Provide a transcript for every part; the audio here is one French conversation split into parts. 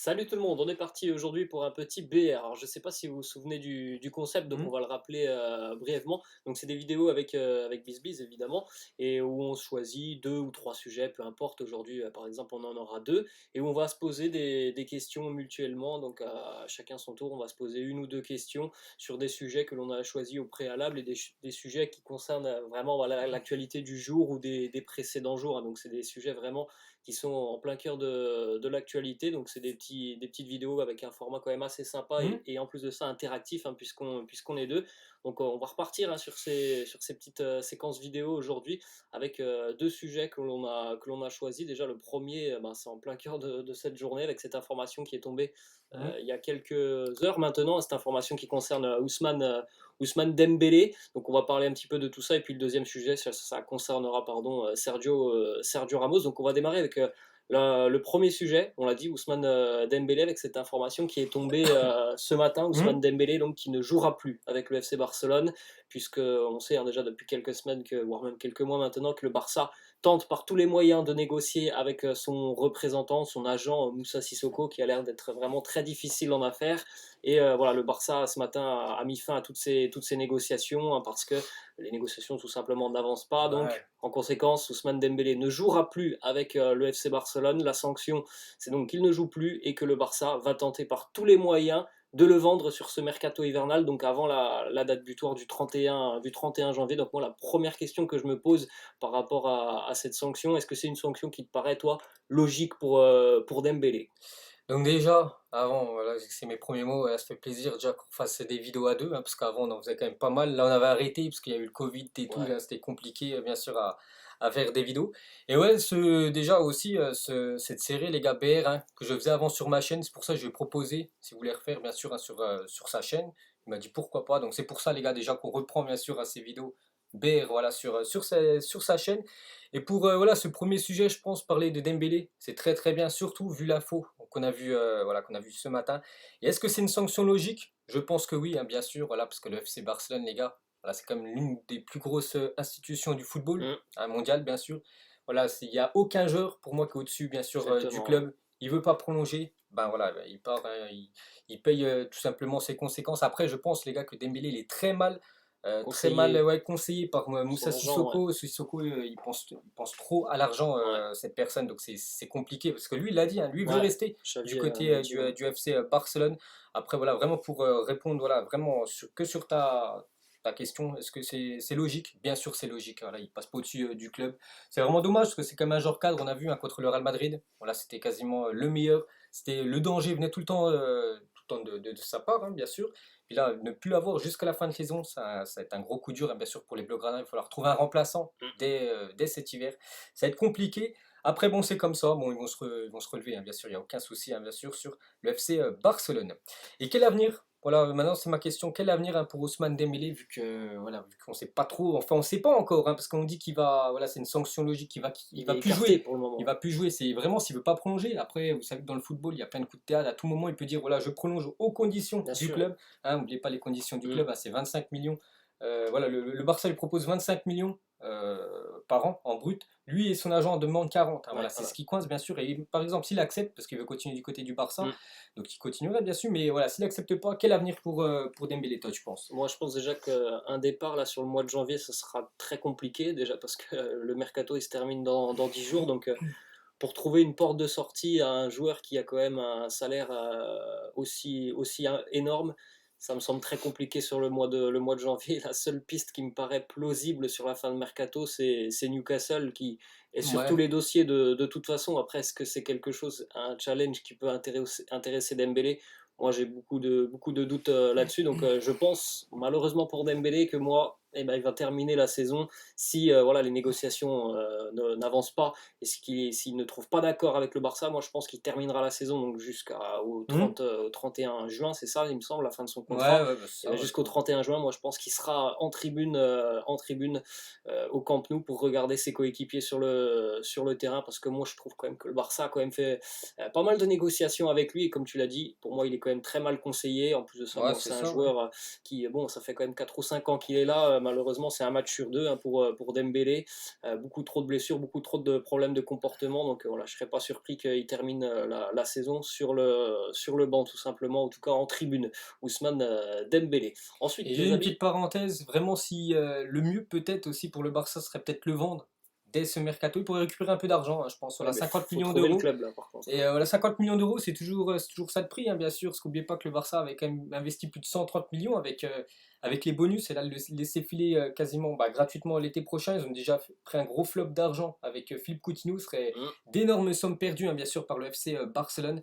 Salut tout le monde, on est parti aujourd'hui pour un petit BR. Alors je ne sais pas si vous vous souvenez du concept, donc on Mmh. va le rappeler brièvement. Donc c'est des vidéos avec BizBiz évidemment, et où on choisit deux ou trois sujets, peu importe. Aujourd'hui par exemple on en aura deux, et où on va se poser des questions mutuellement. Donc à chacun son tour, on va se poser une ou deux questions sur des sujets que l'on a choisis au préalable et des sujets qui concernent vraiment voilà, l'actualité du jour ou des précédents jours, hein. Donc c'est des sujets vraiment qui sont en plein cœur de l'actualité. Donc c'est des petites vidéos avec un format quand même assez sympa Mmh. et en plus de ça interactif, hein, puisqu'on est deux. Donc on va repartir, hein, sur ces petites séquences vidéo aujourd'hui avec deux sujets que l'on a choisis. Déjà le premier, ben, c'est en plein cœur de cette journée avec cette information qui est tombée Mmh. il y a quelques heures maintenant. Cette information qui concerne Ousmane Dembélé. Donc on va parler un petit peu de tout ça. Et puis le deuxième sujet, ça concernera pardon, Sergio Ramos. Donc on va démarrer avec le premier sujet. On l'a dit, Ousmane Dembélé, avec cette information qui est tombée ce matin. Mmh. Ousmane Dembélé, donc, qui ne jouera plus avec le FC Barcelone, puisque on sait, hein, déjà depuis quelques semaines, voire même quelques mois maintenant, que le Barça tente par tous les moyens de négocier avec son représentant, son agent Moussa Sissoko, qui a l'air d'être vraiment très difficile en affaires. Et voilà, le Barça ce matin a mis fin à toutes ces négociations, hein, parce que les négociations tout simplement n'avancent pas. Ouais. Donc en conséquence, Ousmane Dembélé ne jouera plus avec le FC Barcelone. La sanction, c'est donc qu'il ne joue plus et que le Barça va tenter par tous les moyens de le vendre sur ce mercato hivernal, donc avant la date butoir du 31 janvier. Donc moi, la première question que je me pose par rapport à cette sanction, est-ce que c'est une sanction qui te paraît, toi, logique pour Dembélé? Donc déjà, avant, voilà, c'est mes premiers mots, ça fait plaisir déjà qu'on fasse des vidéos à deux, hein, parce qu'avant on en faisait quand même pas mal. Là on avait arrêté parce qu'il y a eu le Covid et tout, Ouais. là c'était compliqué bien sûr à faire des vidéos. Et ouais, déjà aussi cette série les gars BR, hein, que je faisais avant sur ma chaîne, c'est pour ça que je lui ai proposé, si vous voulez refaire bien sûr, hein, sur sa chaîne. Il m'a dit pourquoi pas, donc c'est pour ça les gars déjà qu'on reprend bien sûr à ces vidéos BR voilà, sur sa chaîne. Et pour voilà, ce premier sujet, je pense, parler de Dembélé, c'est très très bien, surtout vu l'info qu'on a vu, voilà, qu'on a vu ce matin. Et est-ce que c'est une sanction logique? Je pense que oui, hein, bien sûr, voilà, parce que le FC Barcelone, les gars, voilà, c'est quand même l'une des plus grosses institutions du football, Mm, hein, mondial, bien sûr. Voilà, il n'y a aucun joueur pour moi qui est au-dessus, bien sûr, du exactement, ouais. club. Il veut pas prolonger, ben voilà, ben, il part, hein, il paye tout simplement ses conséquences. Après, je pense, les gars, que Dembélé, il est très mal Conseiller ouais, conseillé par son Moussa agent, ouais. Sissoko. Sissoko, il pense trop à l'argent, Ouais, cette personne, donc c'est compliqué parce que lui, il l'a dit, hein, lui veut ouais. rester du Xavi côté l'a dit, ouais. du FC Barcelone. Après, voilà, vraiment pour répondre, voilà, vraiment sur ta question, est-ce que c'est logique? Bien sûr, c'est logique. Voilà, il passe pas au-dessus du club. C'est vraiment dommage parce que c'est comme un joueur cadre. On a vu, hein, contre le Real Madrid. Voilà, c'était quasiment le meilleur. C'était le danger venait tout le temps de sa part, hein, bien sûr. Puis là, ne plus l'avoir jusqu'à la fin de saison, ça va être un gros coup dur, hein, bien sûr, pour les Blaugrana. Il va falloir trouver un remplaçant dès cet hiver. Ça va être compliqué. Après, bon, c'est comme ça. Bon, ils vont se relever, hein, bien sûr. Il n'y a aucun souci, hein, bien sûr, sur le FC Barcelone. Et quel avenir? Voilà, maintenant c'est ma question. Quel avenir, hein, pour Ousmane Dembélé, voilà, vu qu'on sait pas trop, enfin on sait pas encore, hein, parce qu'on dit qu'il va, voilà, c'est une sanction logique, il Il va est plus écarté jouer, pour le il moment. va plus jouer. C'est vraiment s'il veut pas prolonger. Après, vous savez que dans le football, il y a plein de coups de théâtre. À tout moment, il peut dire voilà, je prolonge aux conditions Bien du sûr. club. Hein, n'oubliez pas les conditions du Mm. club, hein, c'est 25 millions. Voilà, le Barça lui propose 25 millions par an en brut. Lui et son agent en demandent 40. Hein, Ouais, voilà, c'est ouais. ce qui coince, bien sûr. Et par exemple, s'il accepte, parce qu'il veut continuer du côté du Barça, Mm. donc il continuerait, bien sûr. Mais voilà, s'il accepte pas, quel avenir pour Dembélé, toi, tu penses? Moi, je pense déjà qu'un départ là sur le mois de janvier, ce sera très compliqué déjà parce que le mercato il se termine dans 10 jours. Donc, pour trouver une porte de sortie à un joueur qui a quand même un salaire aussi énorme, ça me semble très compliqué sur le mois de janvier. La seule piste qui me paraît plausible sur la fin de mercato, c'est Newcastle qui est sur tous Ouais. les dossiers de toute façon. Après, est-ce que c'est quelque chose, un challenge qui peut intéresser Dembélé? Moi, j'ai beaucoup de doutes là-dessus. Donc, je pense, malheureusement pour Dembélé, que moi, eh ben, il va terminer la saison si voilà, les négociations n'avancent pas et s'il ne trouve pas d'accord avec le Barça. Moi je pense qu'il terminera la saison donc jusqu'au Hmm. 31 juin, c'est ça il me semble, la fin de son Ouais, contrat. ouais, bah, Et ça, ben, ouais, jusqu'au 31 juin, moi je pense qu'il sera en tribune au Camp Nou pour regarder ses coéquipiers sur le terrain, parce que moi je trouve quand même que le Barça a quand même fait pas mal de négociations avec lui, et comme tu l'as dit, pour moi il est quand même très mal conseillé. En plus de ça, ouais, bon, c'est c'est un ça, ouais. joueur qui, bon, ça fait quand même 4 ou 5 ans qu'il est là. malheureusement, c'est un match sur deux hein, pour Dembélé. Beaucoup trop de blessures, beaucoup trop de problèmes de comportement. Donc voilà, je ne serais pas surpris qu'il termine la saison sur le banc, tout simplement, en tout cas en tribune. Ousmane Dembélé. Ensuite, Et j'ai les une amis. petite parenthèse, vraiment si le mieux peut-être aussi pour le Barça serait peut-être le vendre dès ce mercato, il pourrait récupérer un peu d'argent, hein, je pense, Ouais, voilà, mais 50 faut millions trouver le d'euros. club là, par contre. Et voilà, 50 millions d'euros, c'est toujours ça de prix, hein, bien sûr, parce qu'oubliez pas que le Barça avait quand même investi plus de 130 millions avec les bonus, et là, le laisser filer quasiment bah, gratuitement l'été prochain, ils ont déjà pris un gros flop d'argent avec Philippe Coutinho, ce serait Mm. d'énormes sommes perdues, hein, bien sûr, par le FC Barcelone.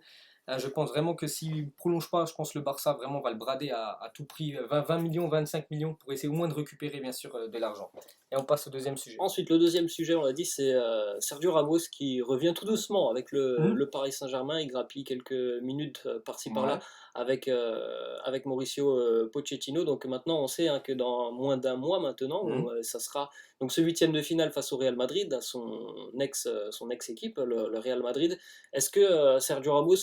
Je pense vraiment que s'il ne prolonge pas, je pense que le Barça vraiment va le brader à tout prix, 20 millions, 25 millions, pour essayer au moins de récupérer, bien sûr, de l'argent. Et on passe au deuxième sujet. Ensuite, le deuxième sujet, on l'a dit, c'est Sergio Ramos qui revient tout doucement avec Mhm. le Paris Saint-Germain. Il grappille quelques minutes par-ci par-là Ouais. avec Mauricio Pochettino. Donc maintenant, on sait hein, que dans moins d'un mois maintenant, Mhm. ça sera donc ce huitième de finale face au Real Madrid, à son ex-équipe, le Real Madrid. Est-ce que Sergio Ramos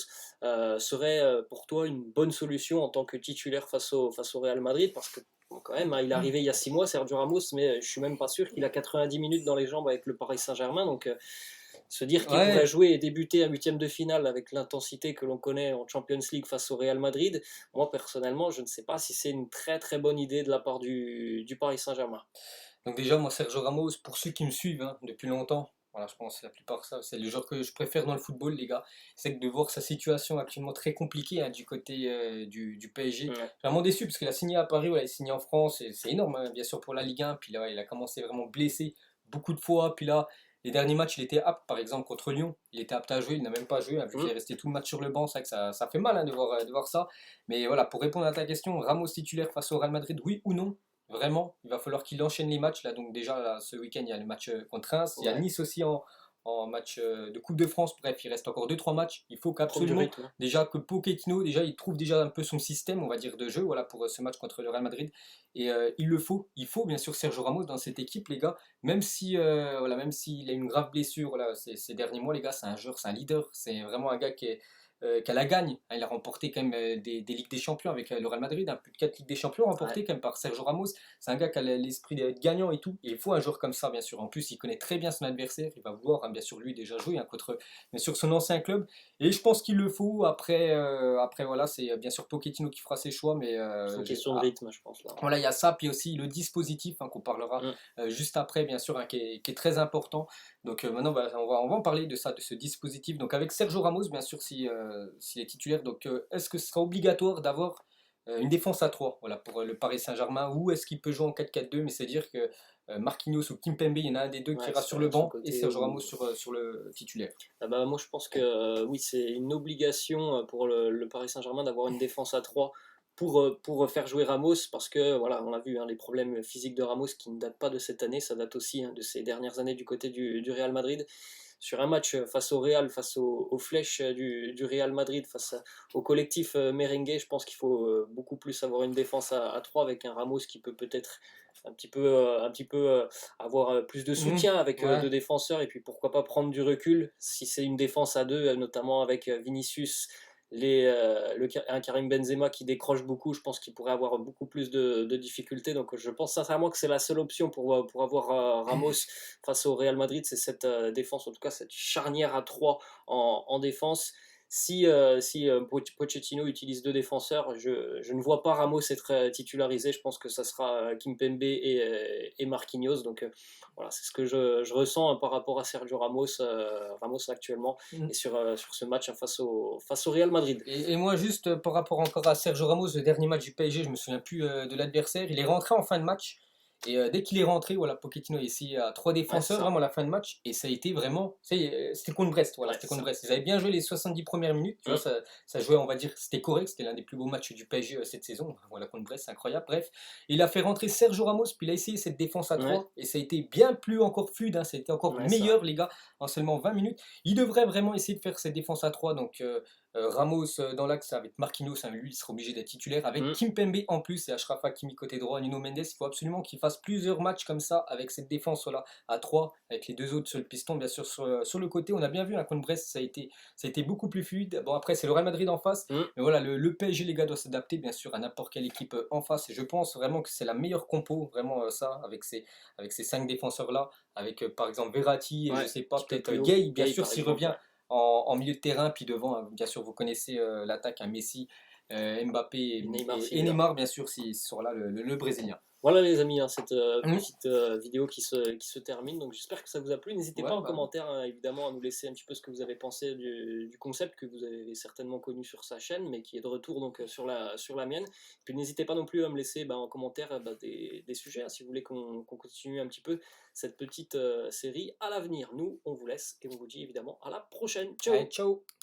serait pour toi une bonne solution en tant que titulaire face au Real Madrid? Parce que bon, quand même, hein, il est arrivé il y a 6 mois, Sergio Ramos, mais je suis même pas sûr qu'il a 90 minutes dans les jambes avec le Paris Saint-Germain. Donc, se dire qu'il pourrait Ouais, jouer et débuter à huitième de finale avec l'intensité que l'on connaît en Champions League face au Real Madrid, moi personnellement, je ne sais pas si c'est une très très bonne idée de la part du Paris Saint-Germain. donc déjà, moi, Sergio Ramos, pour ceux qui me suivent hein, depuis longtemps, voilà, je pense que la plupart ça, c'est le joueur que je préfère dans le football, les gars. C'est que de voir sa situation actuellement très compliquée hein, du côté du PSG. Je suis Ouais. vraiment déçu parce qu'il a signé à Paris, voilà, il a signé en France, et c'est énorme, hein, bien sûr, pour la Ligue 1. Puis là, il a commencé vraiment blessé beaucoup de fois. Puis là, les derniers matchs, il était apte, par exemple, contre Lyon. Il était apte à jouer, il n'a même pas joué, hein, vu qu'il Mm. est resté tout le match sur le banc. C'est vrai que ça fait mal hein, de voir ça. Mais voilà, pour répondre à ta question, Ramos titulaire face au Real Madrid, oui ou non? Vraiment, il va falloir qu'il enchaîne les matchs. Là, donc déjà, là, ce week-end, il y a le match contre Reims. Il y a Ouais. Nice aussi en match de Coupe de France. Bref, il reste encore deux trois matchs. Il faut Trouve du qu'absolument, rythme. déjà, que Pochettino, déjà, il trouve déjà un peu son système, on va dire, de jeu, voilà, pour ce match contre le Real Madrid. Et il le faut. Il faut, bien sûr, Sergio Ramos dans cette équipe, les gars. Même si, voilà, même s'il a une grave blessure voilà, ces derniers mois, les gars, c'est un joueur, c'est un leader. C'est vraiment un gars qui a la gagne. Il a remporté quand même des Ligues des Champions avec le Real Madrid, hein, plus de 4 Ligues des Champions Ouais. remportées quand même par Sergio Ramos. C'est un gars qui a l'esprit d'être gagnant et tout. Et il faut un joueur comme ça, bien sûr. En plus, il connaît très bien son adversaire. Il va vouloir, hein, bien sûr, lui déjà jouer hein, contre, bien sûr, son ancien club. Et je pense qu'il le faut. Après voilà, c'est bien sûr Pochettino qui fera ses choix. Mais C'est une question de rythme, je pense là. voilà, il y a ça. Puis aussi le dispositif hein, qu'on parlera Mm. juste après, bien sûr, hein, qui est très important. Donc maintenant, bah, on va en parler de ça, de ce dispositif. Donc avec Sergio Ramos, bien sûr, s'il est titulaire, donc est-ce que ce sera obligatoire d'avoir une défense à 3 voilà, pour le Paris Saint-Germain, ou est-ce qu'il peut jouer en 4-4-2, mais c'est-à-dire que Marquinhos ou Kimpembe, il y en a un des deux qui Ouais, ira sur le sur le banc et côté Sergio Ramos ou sur le titulaire. ah bah, moi je pense que oui, c'est une obligation pour le Paris Saint-Germain d'avoir une défense à 3 pour faire jouer Ramos parce que voilà, on a vu hein, les problèmes physiques de Ramos qui ne datent pas de cette année, ça date aussi hein, de ces dernières années du côté du Real Madrid. Sur un match face au Real, face aux flèches du Real Madrid, au collectif merengue, je pense qu'il faut beaucoup plus avoir une défense à 3 avec un Ramos qui peut peut-être un petit peu avoir plus de Mhm. soutien avec Ouais. deux défenseurs et puis pourquoi pas prendre du recul si c'est une défense à deux, notamment avec Vinicius, un Karim Benzema qui décroche beaucoup, je pense qu'il pourrait avoir beaucoup plus de difficultés. Donc je pense sincèrement que c'est la seule option pour avoir Ramos face au Real Madrid, c'est cette défense, en tout cas cette charnière à 3 en défense. Si Pochettino utilise deux défenseurs, je ne vois pas Ramos être titularisé. Je pense que ça sera Kimpembe et Marquinhos. Donc voilà, c'est ce que je ressens hein, par rapport à Sergio Ramos actuellement et Mhm. sur ce match hein, face au Real Madrid. Et moi, juste par rapport encore à Sergio Ramos, le dernier match du PSG, je me souviens plus de l'adversaire. Il est rentré en fin de match. Et dès qu'il est rentré, voilà, Pochettino a essayé à trois Ouais, c'est défenseurs, ça. vraiment à la fin de match. Et ça a été vraiment. C'était contre Brest, voilà, Ouais, c'était c'est contre ça. Brest. Ils avaient bien joué les 70 premières minutes. Tu vois, ça jouait, on va dire, c'était correct. C'était l'un des plus beaux matchs du PSG cette saison. Voilà, contre Brest, c'est incroyable. Bref, il a fait rentrer Sergio Ramos, puis il a essayé cette défense à Ouais, 3. Et ça a été bien plus encore fluide, hein, ça a été encore ouais, c'est vrai. meilleur, les gars, en seulement 20 minutes. Il devrait vraiment essayer de faire cette défense à 3. Donc. Ramos dans l'axe avec Marquinhos, hein, lui il sera obligé d'être titulaire avec Mm. Kimpembe en plus et Achraf Hakimi côté droit, Nuno Mendes, il faut absolument qu'il fasse fasse plusieurs matchs comme ça avec cette défense-là à 3 avec les deux autres sur le piston, bien sûr sur le côté. On a bien vu, hein, contre Brest, ça a été beaucoup plus fluide. Bon, après, c'est le Real Madrid en face, Mm. mais voilà, le PSG, les gars, doit s'adapter, bien sûr, à n'importe quelle équipe en face. Et je pense vraiment que c'est la meilleure compo, vraiment, ça, avec ces 5 défenseurs-là, avec par exemple Verratti, et je Ouais, sais un pas, petit peu peut-être plus haut. Gay, bien Gay, sûr, par s'il exemple, revient ouais. en milieu de terrain, puis devant, bien sûr, vous connaissez l'attaque à Messi, Mbappé Et Neymar et s'il est là. Neymar, bien sûr, s'il sera là, le Brésilien. Voilà les amis, hein, cette Mm. petite vidéo qui se termine. Donc j'espère que ça vous a plu. N'hésitez pas Ouais, en bah oui. commentaire, hein, évidemment, à nous laisser un petit peu ce que vous avez pensé du concept que vous avez certainement connu sur sa chaîne, mais qui est de retour donc sur la mienne. Puis n'hésitez pas non plus à me laisser en commentaire des sujets, hein, si vous voulez qu'on continue un petit peu cette petite série à l'avenir. Nous, on vous laisse et on vous dit évidemment à la prochaine. Allez, Ciao! ciao!